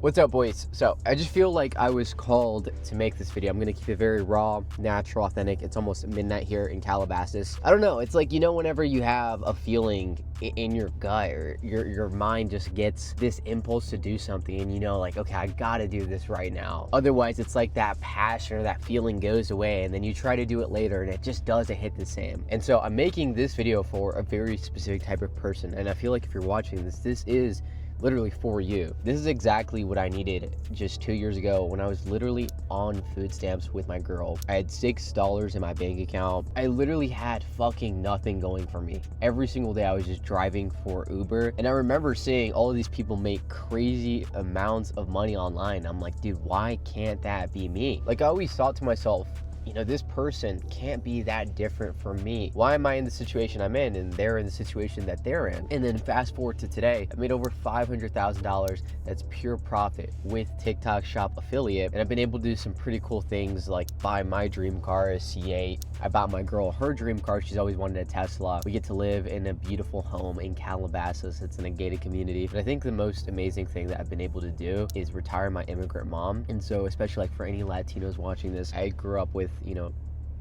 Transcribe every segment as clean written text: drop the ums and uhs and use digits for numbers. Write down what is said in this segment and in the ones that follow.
What's up, boys? So I just feel like I was called to make this video. I'm gonna keep it very raw, natural, authentic. It's almost midnight here in Calabasas. I don't know, it's like, you know, whenever you have a feeling in your gut, or your mind just gets this impulse to do something, and you know, like, okay, I gotta do this right now. Otherwise, it's like that passion or that feeling goes away, and then you try to do it later and it just doesn't hit the same. And so I'm making this video for a very specific type of person, and I feel like if you're watching this is literally for you. This is exactly what I needed just 2 years ago when I was literally on food stamps with my girl. I had $6 in my bank account. I literally had fucking nothing going for me. Every single day I was just driving for Uber, and I remember seeing all of these people make crazy amounts of money online. I'm like, dude, why can't that be me? Like, I always thought to myself, you know, this person can't be that different from me. Why am I in the situation I'm in and they're in the situation that they're in? And then fast forward to today, I made over $500,000. That's pure profit with TikTok Shop affiliate. And I've been able to do some pretty cool things like buy my dream car, a C8. I bought my girl her dream car. She's always wanted a Tesla. We get to live in a beautiful home in Calabasas. It's in a gated community. But I think the most amazing thing that I've been able to do is retire my immigrant mom. And so, especially like for any Latinos watching this, I grew up with, you know,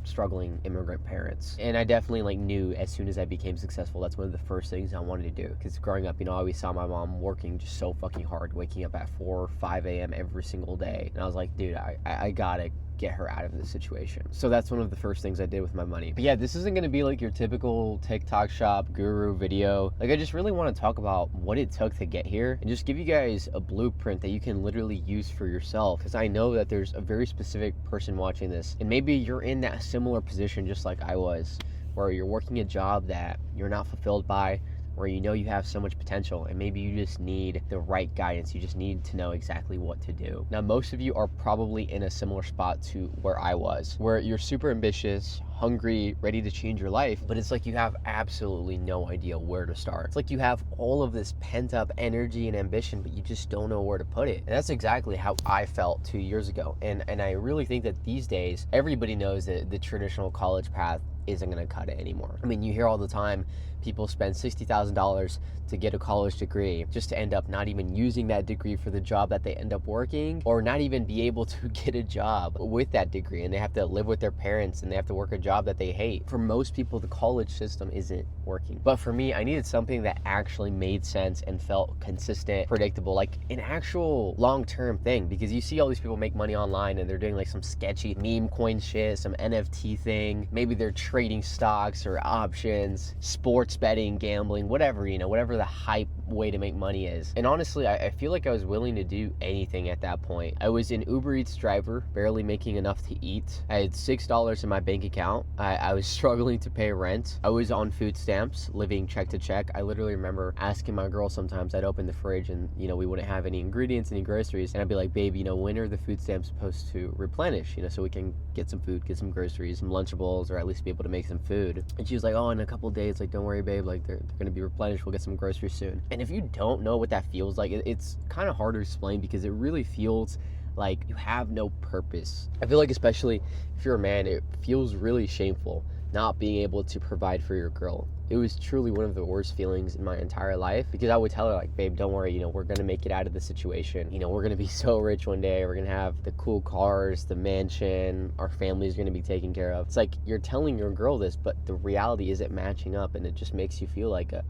struggling immigrant parents, and I definitely like knew as soon as I became successful, that's one of the first things I wanted to do. Because growing up, you know, I always saw my mom working just so fucking hard, waking up at 4 or 5 a.m. every single day, and I was like, dude, I gotta get her out of this situation. So that's one of the first things I did with my money. But yeah, this isn't gonna be like your typical TikTok Shop guru video. Like, I just really want to talk about what it took to get here and just give you guys a blueprint that you can literally use for yourself, because I know that there's a very specific person watching this, and maybe you're in that similar position just like I was, where you're working a job that you're not fulfilled by, where you know you have so much potential, and maybe you just need the right guidance. You just need to know exactly what to do. Now, most of you are probably in a similar spot to where I was, where you're super ambitious, hungry, ready to change your life, but it's like you have absolutely no idea where to start. It's like you have all of this pent-up energy and ambition, but you just don't know where to put it. And that's exactly how I felt 2 years ago. And I really think that these days, everybody knows that the traditional college path isn't going to cut it anymore. I mean, you hear all the time people spend $60,000 to get a college degree just to end up not even using that degree for the job that they end up working, or not even be able to get a job with that degree, and they have to live with their parents and they have to work a job that they hate. For most people, the college system isn't working. But for me, I needed something that actually made sense and felt consistent, predictable, like an actual long-term thing, because you see all these people make money online and they're doing like some sketchy meme coin shit, some NFT thing. Maybe they're trading stocks or options, sports betting, gambling, whatever, you know, whatever the hype way to make money is. And honestly, I feel like I was willing to do anything at that point. I was an Uber Eats driver, barely making enough to eat. I had $6 in my bank account. I was struggling to pay rent. I was on food stamps, living check to check. I literally remember asking my girl sometimes, I'd open the fridge and, you know, we wouldn't have any ingredients, any groceries, and I'd be like, babe, you know, when are the food stamps supposed to replenish, you know, so we can get some food, get some groceries, some Lunchables, or at least be able to make some food. And she was like, oh, in a couple days, like, don't worry, babe, like, they're gonna be replenished, we'll get some groceries soon. And if you don't know what that feels like, it's kind of hard to explain, because it really feels like you have no purpose. I feel like, especially if you're a man, it feels really shameful not being able to provide for your girl. It was truly one of the worst feelings in my entire life, because I would tell her, like, babe, don't worry, you know, we're gonna make it out of the situation. You know, we're gonna be so rich one day. We're gonna have the cool cars, the mansion, our family's gonna be taken care of. It's like you're telling your girl this, but the reality isn't matching up, and it just makes you feel like a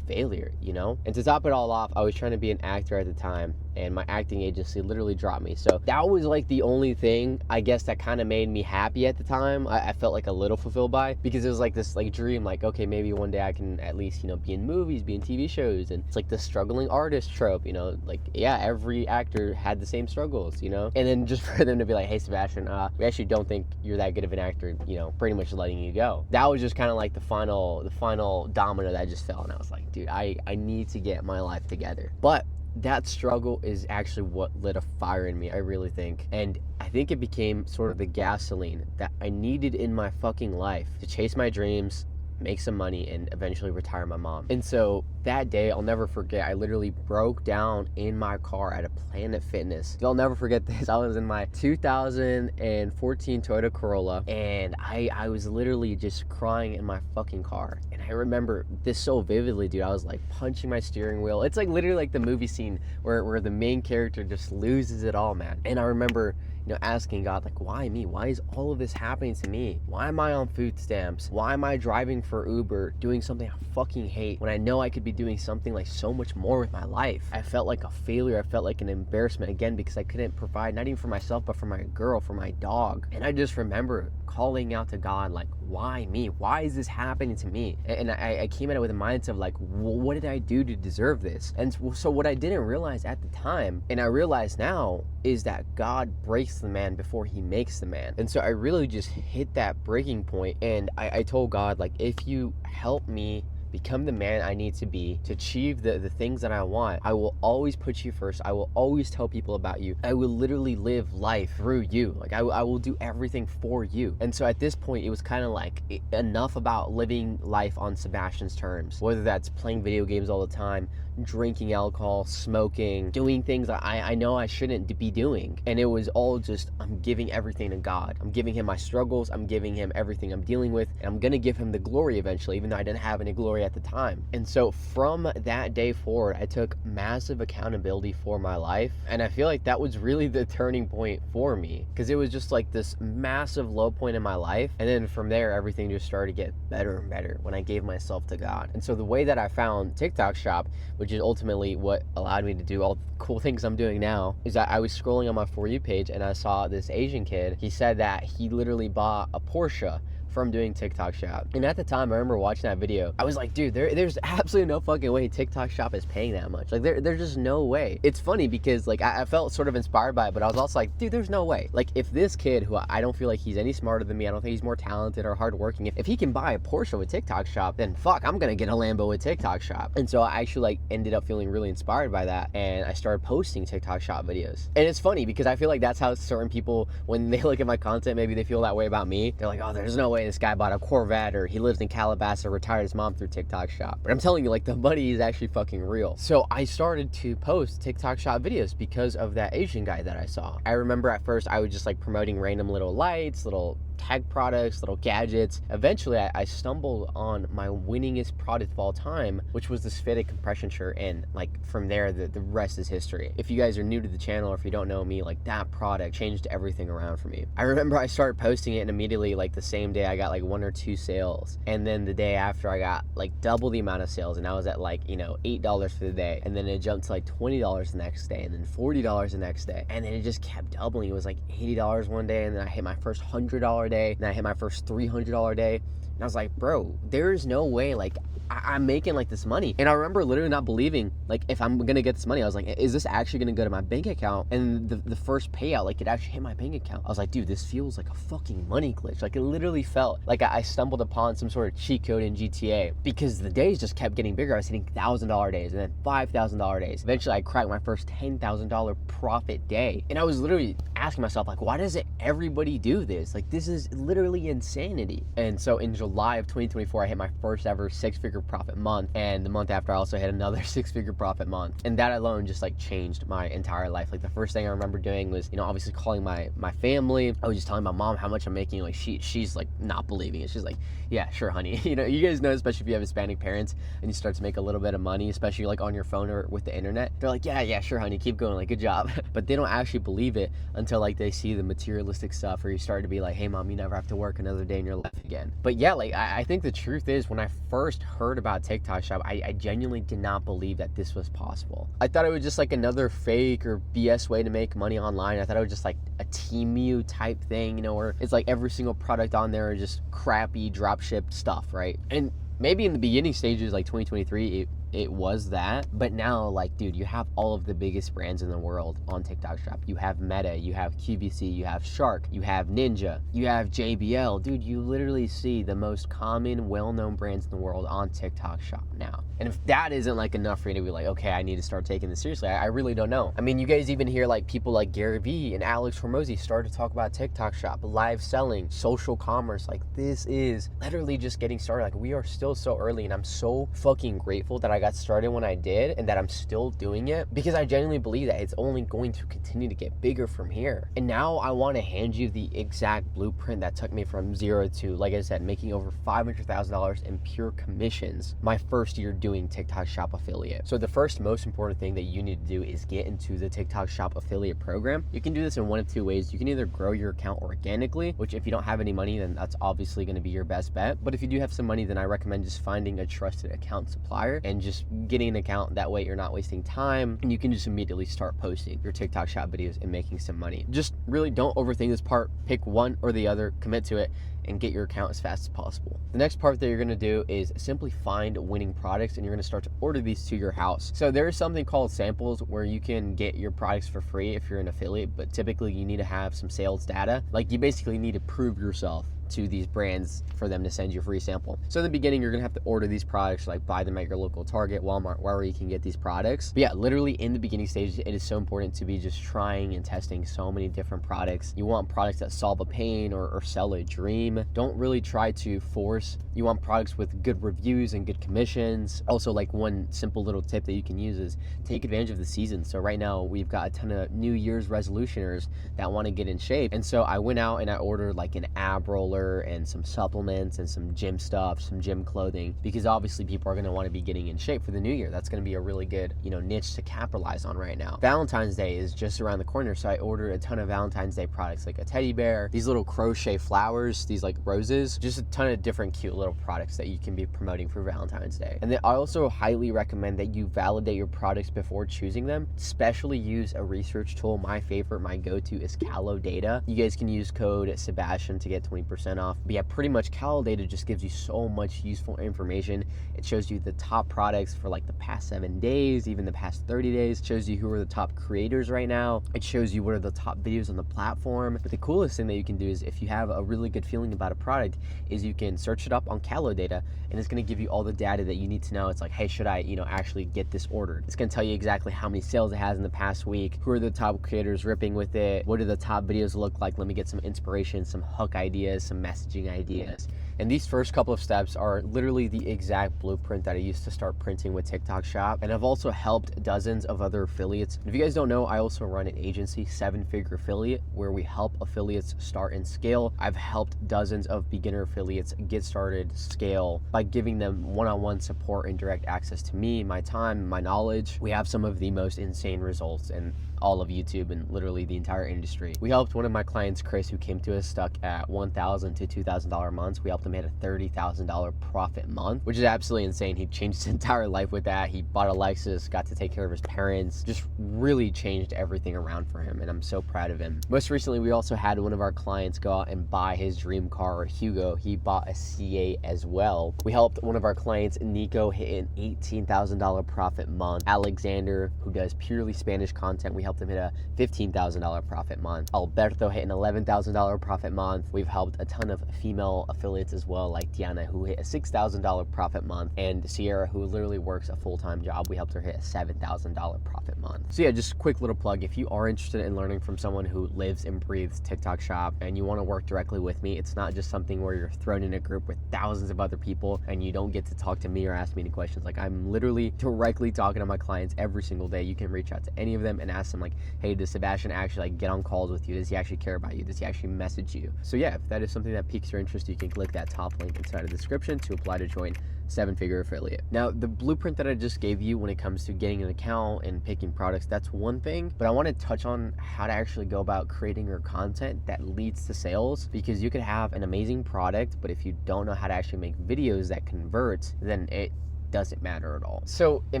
failure, you know? And to top it all off, I was trying to be an actor at the time, and my acting agency literally dropped me. So that was like the only thing, I guess, that kind of made me happy at the time. I felt like a little fulfilled by, because it was like this like dream, like, okay, maybe one day I can at least, you know, be in movies, be in TV shows. And it's like the struggling artist trope, you know, like, yeah, every actor had the same struggles, you know? And then just for them to be like, hey, Sebastian, we actually don't think you're that good of an actor, you know, pretty much letting you go. That was just kind of like the final domino that I just fell, and I was like, dude, I need to get my life together. But that struggle is actually what lit a fire in me, I really think. And I think it became sort of the gasoline that I needed in my fucking life to chase my dreams, make some money, and eventually retire my mom. And so that day, I'll never forget, I literally broke down in my car at a Planet Fitness. I'll never forget this. I was in my 2014 Toyota Corolla, and I was literally just crying in my fucking car. And I remember this so vividly, dude. I was like punching my steering wheel. It's like literally like the movie scene where the main character just loses it all, man. And I remember, you know, asking God, like, why me? Why is all of this happening to me? Why am I on food stamps? Why am I driving for Uber, doing something I fucking hate when I know I could be doing something like so much more with my life? I felt like a failure. I felt like an embarrassment, again, because I couldn't provide, not even for myself, but for my girl, for my dog. And I just remember calling out to God, like, why me? Why is this happening to me? And I came at it with a mindset of like, what did I do to deserve this? And so what I didn't realize at the time, and I realize now, is that God breaks the man before he makes the man. And so I really just hit that breaking point, and I told God, like, if you help me become the man I need to be to achieve the things that I want, I will always put you first. I will always tell people about you. I will literally live life through you. Like, I will do everything for you. And so at this point, it was kind of like enough about living life on Sebastian's terms, whether that's playing video games all the time, drinking alcohol, smoking, doing things I know I shouldn't be doing. And it was all just, I'm giving everything to God. I'm giving him my struggles. I'm giving him everything I'm dealing with. And I'm going to give him the glory eventually, even though I didn't have any glory at the time. And so from that day forward, I took massive accountability for my life. And I feel like that was really the turning point for me, because it was just like this massive low point in my life. And then from there, everything just started to get better and better when I gave myself to God. And so the way that I found TikTok Shop, which is ultimately what allowed me to do all the cool things I'm doing now, is that I was scrolling on my For You page and I saw this Asian kid. He said that he literally bought a Porsche from doing TikTok Shop. And at the time, I remember watching that video, I was like, dude, there's absolutely no fucking way TikTok Shop is paying that much. Like, there's just no way. It's funny because, like, I felt sort of inspired by it, but I was also like, dude, there's no way. Like, if this kid, who I don't feel like he's any smarter than me, I don't think he's more talented or hardworking, if he can buy a Porsche with TikTok Shop, then fuck, I'm gonna get a Lambo with TikTok Shop. And so I actually, like, ended up feeling really inspired by that, and I started posting TikTok Shop videos. And it's funny because I feel like that's how certain people, when they look at my content, maybe they feel that way about me. They're like, oh, there's no way this guy bought a Corvette, or he lives in Calabasas, or retired his mom through TikTok Shop. But I'm telling you, like, the money is actually fucking real. So I started to post TikTok Shop videos because of that Asian guy that I saw. I remember at first I was just like promoting random little lights, little tech products, little gadgets. Eventually I stumbled on my winningest product of all time, which was this fitted compression shirt, and like from there the rest is history. If you guys are new to the channel, or if you don't know me, like, that product changed everything around for me. I remember I started posting it, and immediately, like, the same day I got like 1 or 2 sales, and then the day after I got like double the amount of sales, and I was at like, you know, $8 for the day, and then it jumped to like $20 the next day, and then $40 the next day, and then it just kept doubling. It was like $80 one day, and then I hit my first $100 day, and I hit my first $300 day, and I was like, bro, there's no way, like, I'm making like this money. And I remember literally not believing, like, if I'm gonna get this money, I was like, is this actually gonna go to my bank account? And the first payout, like, it actually hit my bank account. I was like, dude, this feels like a fucking money glitch. Like, it literally felt like I stumbled upon some sort of cheat code in GTA, because the days just kept getting bigger. I was hitting $1,000 days, and then $5,000 days. Eventually I cracked my first $10,000 profit day. And I was literally asking myself, like, why doesn't everybody do this? Like, this is literally insanity. And so in July of 2024, I hit my first ever 6-figure profit month, and the month after I also hit another 6-figure profit month. And that alone just like changed my entire life. Like, the first thing I remember doing was, you know, obviously calling my family. I was just telling my mom how much I'm making. Like, she's like not believing it. She's like, yeah, sure, honey. You know, you guys know, especially if you have Hispanic parents and you start to make a little bit of money, especially like on your phone or with the internet, they're like, yeah, sure, honey, keep going, like, good job. But they don't actually believe it until like they see the materialistic stuff, or you start to be like, hey mom, you never have to work another day in your life again. But yeah, like, I think the truth is, when I first heard about TikTok Shop, I genuinely did not believe that this was possible. I thought it was just like another fake or BS way to make money online. I thought it was just like a Temu type thing, you know, where it's like every single product on there is just crappy dropship stuff, right? And maybe in the beginning stages, like 2023, it was that. But now, like, dude, you have all of the biggest brands in the world on TikTok Shop. You have Meta, you have QVC, you have Shark, you have Ninja, you have JBL. Dude, you literally see the most common, well-known brands in the world on TikTok Shop now. And if that isn't like enough for you to be like, okay, I need to start taking this seriously, I really don't know. I mean, you guys even hear like people like Gary Vee and Alex Hormozi start to talk about TikTok Shop, live selling, social commerce. Like, this is literally just getting started. Like, we are still so early, and I'm so fucking grateful that I I got started when I did and that I'm still doing it, because I genuinely believe that it's only going to continue to get bigger from here. And now I want to hand you the exact blueprint that took me from zero to, like I said, making over $500,000 in pure commissions my first year doing TikTok Shop affiliate. So the first most important thing that you need to do is get into the TikTok Shop affiliate program. You can do this in one of two ways. You can either grow your account organically, which if you don't have any money, then that's obviously going to be your best bet. But if you do have some money, then I recommend just finding a trusted account supplier and just getting an account. That way you're not wasting time and you can just immediately start posting your TikTok Shop videos and making some money. Just really don't overthink this part. Pick one or the other, commit to it, and get your account as fast as possible. The next part that you're gonna do is simply find winning products, and you're gonna start to order these to your house. So there is something called samples where you can get your products for free if you're an affiliate, but typically you need to have some sales data. Like, you basically need to prove yourself to these brands for them to send you a free sample. So in the beginning, you're gonna have to order these products, like buy them at your local Target, Walmart, wherever you can get these products. But yeah, literally in the beginning stages, it is so important to be just trying and testing so many different products. You want products that solve a pain or sell a dream. Don't really try to force. You want products with good reviews and good commissions. Also, like, one simple little tip that you can use is take advantage of the season. So right now we've got a ton of New Year's resolutioners that want to get in shape. And so I went out and I ordered like an ab roller and some supplements and some gym stuff, some gym clothing, because obviously people are going to want to be getting in shape for the new year. That's going to be a really good, niche to capitalize on right now. Valentine's Day is just around the corner, so I ordered a ton of Valentine's Day products, like a teddy bear, these little crochet flowers, these like roses, just a ton of different cute little products that you can be promoting for Valentine's Day. And then I also highly recommend that you validate your products before choosing them. Especially use a research tool. My favorite, my go-to is CaloData. You guys can use code Sebastian to get 20% off. But yeah, pretty much CaloData just gives you so much useful information. It shows you the top products for like the past 7 days, even the past 30 days. It shows you who are the top creators right now. It shows you what are the top videos on the platform. But the coolest thing that you can do is, if you have a really good feeling about a product, is you can search it up on CaloData, and it's going to give you all the data that you need to know. It's like, hey, should I, actually get this ordered? It's going to tell you exactly how many sales it has in the past week, who are the top creators ripping with it, what do the top videos look like, let me get some inspiration, some hook ideas, some messaging ideas. And these first couple of steps are literally the exact blueprint that I used to start printing with TikTok Shop. And I've also helped dozens of other affiliates. And if you guys don't know, I also run an agency, 7-Figure Affiliate, where we help affiliates start and scale. I've helped dozens of beginner affiliates get started, scale, by giving them one-on-one support and direct access to me, my time, my knowledge. We have some of the most insane results in all of YouTube and literally the entire industry. We helped one of my clients, Chris, who came to us stuck at $1,000 to $2,000 months. We helped him hit a $30,000 profit month, which is absolutely insane. He changed his entire life with that. He bought a Lexus, got to take care of his parents, just really changed everything around for him, and I'm so proud of him. Most recently, we also had one of our clients go out and buy his dream car, Hugo. He bought a C8 as well. We helped one of our clients, Nico, hit an $18,000 profit month. Alexander, who does purely Spanish content, we helped him hit a $15,000 profit month. Alberto hit an $11,000 profit month. We've helped a ton of female affiliates as well, like Diana, who hit a $6,000 profit month, and Sierra, who literally works a full-time job. We helped her hit a $7,000 profit month. So yeah, just a quick little plug. If you are interested in learning from someone who lives and breathes TikTok Shop and you want to work directly with me, it's not just something where you're thrown in a group with thousands of other people and you don't get to talk to me or ask me any questions. Like, I'm literally directly talking to my clients every single day. You can reach out to any of them and ask them, like, hey, does Sebastian actually get on calls with you? Does he actually care about you? Does he actually message you? So yeah, if that is something that piques your interest, you can click that top link inside of the description to apply to join 7-Figure Affiliate. Now, the blueprint that I just gave you when it comes to getting an account and picking products, that's one thing, but I want to touch on how to actually go about creating your content that leads to sales, because you could have an amazing product, but if you don't know how to actually make videos that convert, then it doesn't matter at all. So it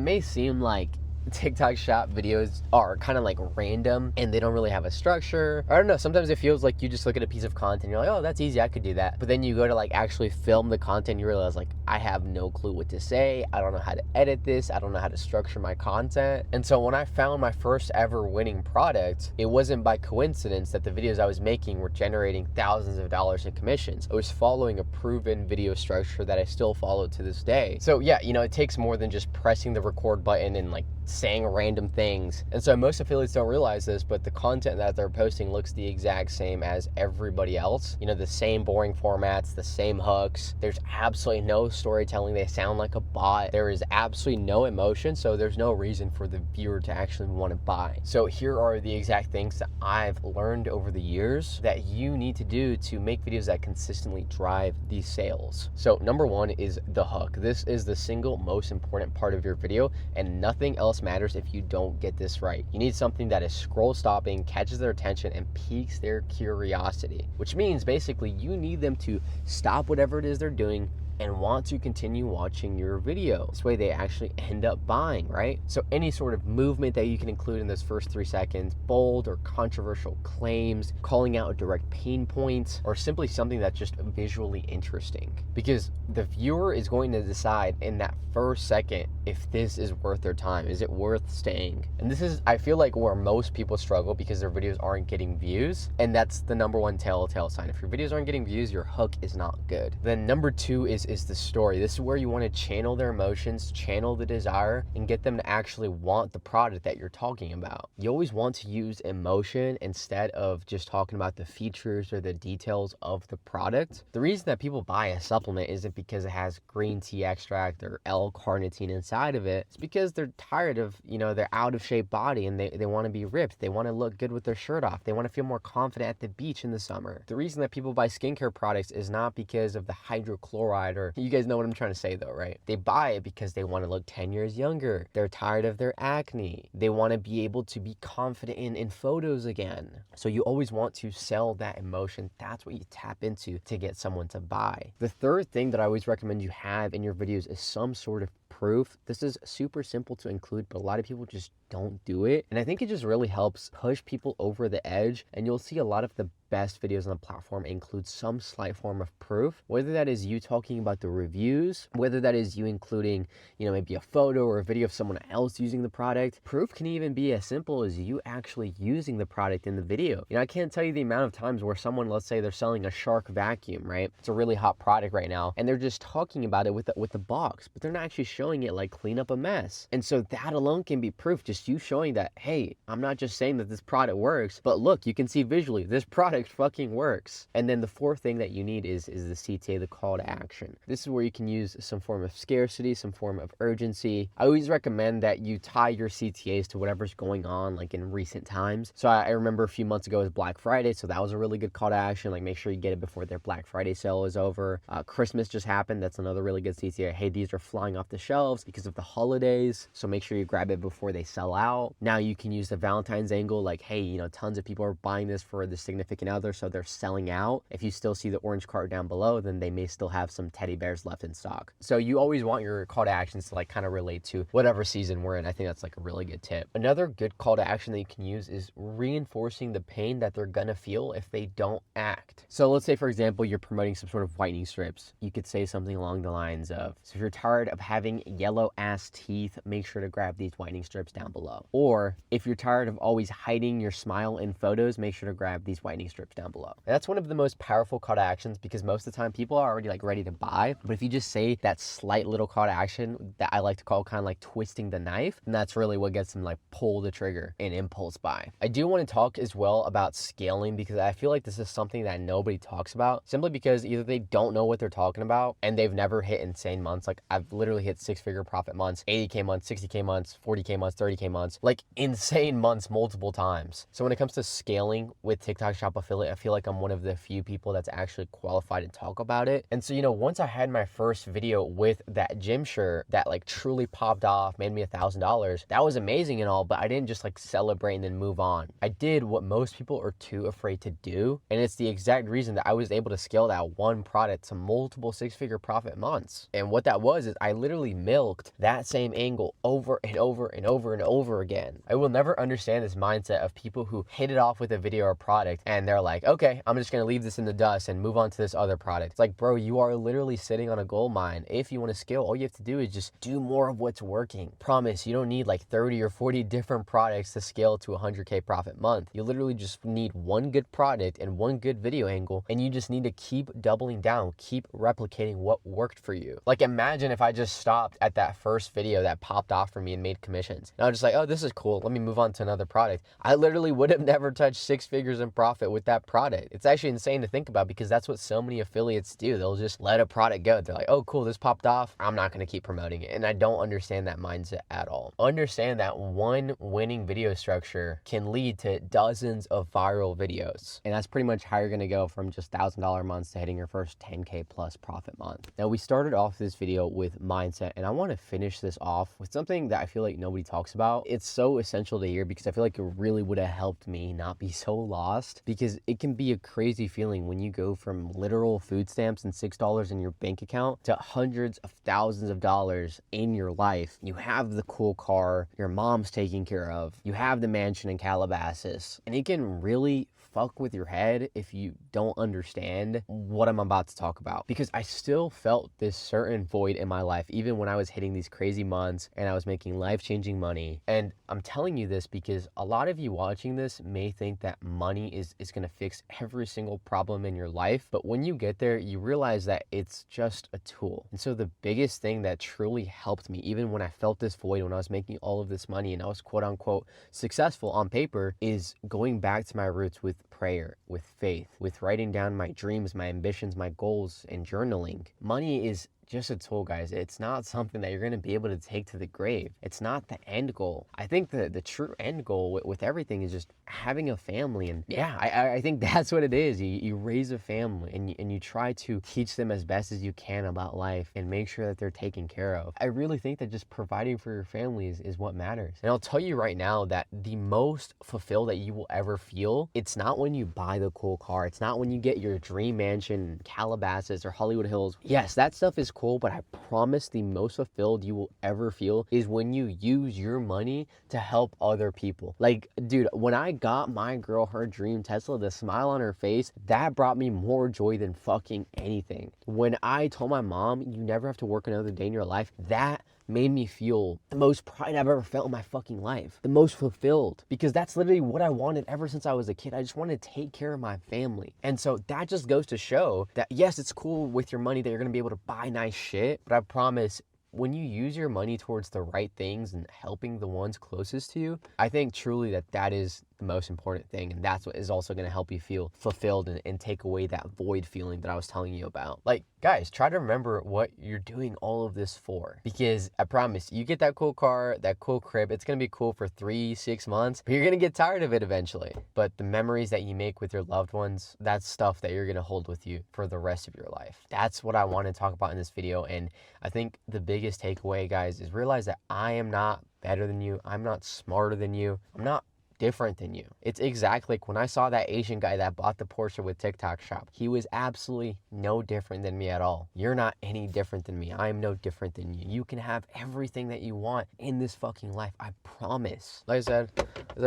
may seem like TikTok Shop videos are kind of like random and they don't really have a structure. I don't know, sometimes it feels like you just look at a piece of content and you're like, oh, that's easy, I could do that. But then you go to like actually film the content, you realize like, I have no clue what to say. I don't know how to edit this. I don't know how to structure my content. And so when I found my first ever winning product, it wasn't by coincidence that the videos I was making were generating thousands of dollars in commissions. I was following a proven video structure that I still follow to this day. So yeah, it takes more than just pressing the record button and like saying random things. And so most affiliates don't realize this, but the content that they're posting looks the exact same as everybody else. You know, the same boring formats, the same hooks. There's absolutely no storytelling. They sound like a bot. There is absolutely no emotion, so there's no reason for the viewer to actually want to buy. So here are the exact things that I've learned over the years that you need to do to make videos that consistently drive these sales. So number one is the hook. This is the single most important part of your video, and nothing else matters if you don't get this right. You need something that is scroll stopping, catches their attention, and piques their curiosity, which means basically you need them to stop whatever it is they're doing and want to continue watching your video. This way they actually end up buying, right? So any sort of movement that you can include in those first 3 seconds, bold or controversial claims, calling out a direct pain point, or simply something that's just visually interesting. Because the viewer is going to decide in that first second if this is worth their time. Is it worth staying? And this is, I feel like, where most people struggle because their videos aren't getting views. And that's the number one telltale sign. If your videos aren't getting views, your hook is not good. Then number two is the story. This is where you want to channel their emotions, channel the desire, and get them to actually want the product that you're talking about. You always want to use emotion instead of just talking about the features or the details of the product. The reason that people buy a supplement isn't because it has green tea extract or L-carnitine inside of it. It's because they're tired of, you know, their out of shape body, and they want to be ripped. They want to look good with their shirt off. They want to feel more confident at the beach in the summer. The reason that people buy skincare products is not because of the hydrochloride, or you guys know what I'm trying to say though, right? They buy it because they want to look 10 years younger. They're tired of their acne. They want to be able to be confident in photos again. So you always want to sell that emotion. That's what you tap into to get someone to buy. The third thing that I always recommend you have in your videos is some sort of proof. This is super simple to include, but a lot of people just don't do it. And I think it just really helps push people over the edge. And you'll see a lot of the best videos on the platform include some slight form of proof, whether that is you talking about the reviews, whether that is you including, you know, maybe a photo or a video of someone else using the product. Proof can even be as simple as you actually using the product in the video. You know, I can't tell you the amount of times where someone, let's say they're selling a Shark vacuum, right? It's a really hot product right now, and they're just talking about it with the box, but they're not actually showing it like clean up a mess. And so that alone can be proof, just you showing that, hey, I'm not just saying that this product works, but look, you can see visually this product fucking works. And then the fourth thing that you need is the CTA, the call to action. This is where you can use some form of scarcity, some form of urgency. I always recommend that you tie your CTAs to whatever's going on, like in recent times. So I remember a few months ago was Black Friday, so that was a really good call to action. Like, make sure you get it before their Black Friday sale is over. Christmas just happened. That's another really good CTA. Hey, these are flying off the shelves because of the holidays, so make sure you grab it before they sell out. Now you can use the Valentine's angle, like, hey, you know, tons of people are buying this for the significant other, so they're selling out. If you still see the orange cart down below, then they may still have some teddy bears left in stock. So you always want your call to actions to like kind of relate to whatever season we're in. I think that's like a really good tip. Another good call to action that you can use is reinforcing the pain that they're gonna feel if they don't act. So let's say, for example, you're promoting some sort of whitening strips. You could say something along the lines of, so if you're tired of having yellow ass teeth, make sure to grab these whitening strips down below. Or if you're tired of always hiding your smile in photos, make sure to grab these whitening strips down below. And that's one of the most powerful call to actions, because most of the time people are already like ready to buy. But if you just say that slight little call to action that I like to call kind of like twisting the knife, and that's really what gets them like pull the trigger and impulse buy. I do want to talk as well about scaling, because I feel like this is something that nobody talks about, simply because either they don't know what they're talking about and they've never hit insane months. Like, I've literally hit 6-figure profit months, 80K months, 60K months, 40K months, 30K months, like insane months multiple times. So when it comes to scaling with TikTok Shop Affiliate, I feel like I'm one of the few people that's actually qualified to talk about it. And so, you know, once I had my first video with that gym shirt that like truly popped off, made me $1,000, that was amazing and all, but I didn't just like celebrate and then move on. I did what most people are too afraid to do, and it's the exact reason that I was able to scale that one product to multiple 6-figure profit months. And what that was is I literally milked that same angle over and over and over and over again. I will never understand this mindset of people who hit it off with a video or product and they're like, okay, I'm just gonna leave this in the dust and move on to this other product. It's like, bro, you are literally sitting on a gold mine. If you want to scale, all you have to do is just do more of what's working. Promise, you don't need like 30 or 40 different products to scale to 100K profit month. You literally just need one good product and one good video angle, and you just need to keep doubling down, keep replicating what worked for you. Like, imagine if I just stopped stopped at that first video that popped off for me and made commissions. And I was just like, oh, this is cool. Let me move on to another product. I literally would have never touched 6 figures in profit with that product. It's actually insane to think about because that's what so many affiliates do. They'll just let a product go. They're like, oh, cool, this popped off. I'm not going to keep promoting it. And I don't understand that mindset at all. Understand that one winning video structure can lead to dozens of viral videos. And that's pretty much how you're going to go from just $1,000 months to hitting your first 10K plus profit month. Now, we started off this video with mindset, and I want to finish this off with something that I feel like nobody talks about. It's so essential to hear because I feel like it really would have helped me not be so lost, because it can be a crazy feeling when you go from literal food stamps and $6 in your bank account to hundreds of thousands of dollars in your life. You have the cool car your mom's taking care of, you have the mansion in Calabasas, and it can really fuck with your head if you don't understand what I'm about to talk about. Because I still felt this certain void in my life, even when I was hitting these crazy months and I was making life-changing money. And I'm telling you this because a lot of you watching this may think that money is gonna fix every single problem in your life. But when you get there, you realize that it's just a tool. And so the biggest thing that truly helped me, even when I felt this void, when I was making all of this money and I was quote unquote successful on paper, is going back to my roots with prayer, with faith, with writing down my dreams, my ambitions, my goals, and journaling. Money is just a tool, guys. It's not something that you're going to be able to take to the grave. It's not the end goal. I think the true end goal with everything is just having a family. And yeah, I think that's what it is. You raise a family and you try to teach them as best as you can about life and make sure that they're taken care of. I really think that just providing for your family is what matters. And I'll tell you right now that the most fulfilled that you will ever feel, it's not when you buy the cool car. It's not when you get your dream mansion in Calabasas or Hollywood Hills. Yes, that stuff is cool, but I promise the most fulfilled you will ever feel is when you use your money to help other people. Like, dude, when I got my girl her dream Tesla, the smile on her face, that brought me more joy than fucking anything. When I told my mom, you never have to work another day in your life, that made me feel the most pride I've ever felt in my fucking life, the most fulfilled, because that's literally what I wanted ever since I was a kid. I just wanted to take care of my family. And so that just goes to show that yes, it's cool with your money that you're gonna be able to buy nice shit, but I promise when you use your money towards the right things and helping the ones closest to you, I think truly that is the most important thing. And that's what is also going to help you feel fulfilled and take away that void feeling that I was telling you about. Like, guys, try to remember what you're doing all of this for, because I promise you get that cool car, that cool crib. It's going to be cool for 3-6 months, but you're going to get tired of it eventually. But the memories that you make with your loved ones, that's stuff that you're going to hold with you for the rest of your life. That's what I want to talk about in this video. And I think the biggest takeaway, guys, is realize that I am not better than you. I'm not smarter than you. I'm not different than you. It's exactly like when I saw that Asian guy that bought the Porsche with TikTok Shop. He was absolutely no different than me at all. You're not any different than me. I am no different than you. You can have everything that you want in this fucking life. I promise. Like I said,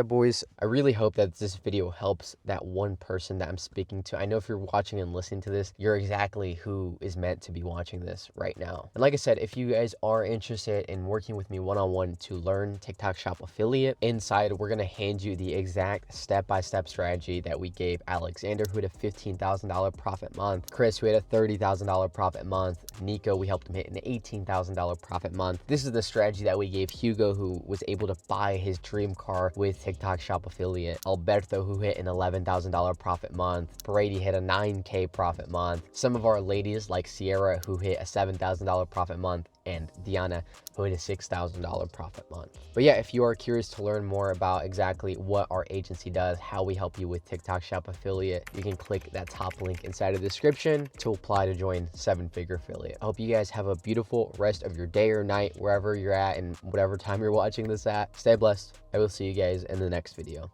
boys, I really hope that this video helps that one person that I'm speaking to. I know if you're watching and listening to this, you're exactly who is meant to be watching this right now. And like I said, if you guys are interested in working with me one-on-one to learn TikTok Shop affiliate, inside we're gonna hand you the exact step-by-step strategy that we gave Alexander, who had a $15,000 profit month, Chris, who had a $30,000 profit month, Nico, we helped him hit an $18,000 profit month. This is the strategy that we gave Hugo, who was able to buy his dream car with TikTok Shop affiliate, Alberto, who hit an $11,000 profit month, Brady hit a 9K profit month, some of our ladies like Sierra, who hit a $7,000 profit month, and Diana, who hit a $6,000 profit month. But yeah, if you are curious to learn more about exactly what our agency does, how we help you with TikTok Shop affiliate, you can click that top link inside of the description to apply to join 7-Figure Affiliate. I hope you guys have a beautiful rest of your day or night, wherever you're at and whatever time you're watching this at. Stay blessed. I will see you guys in the next video.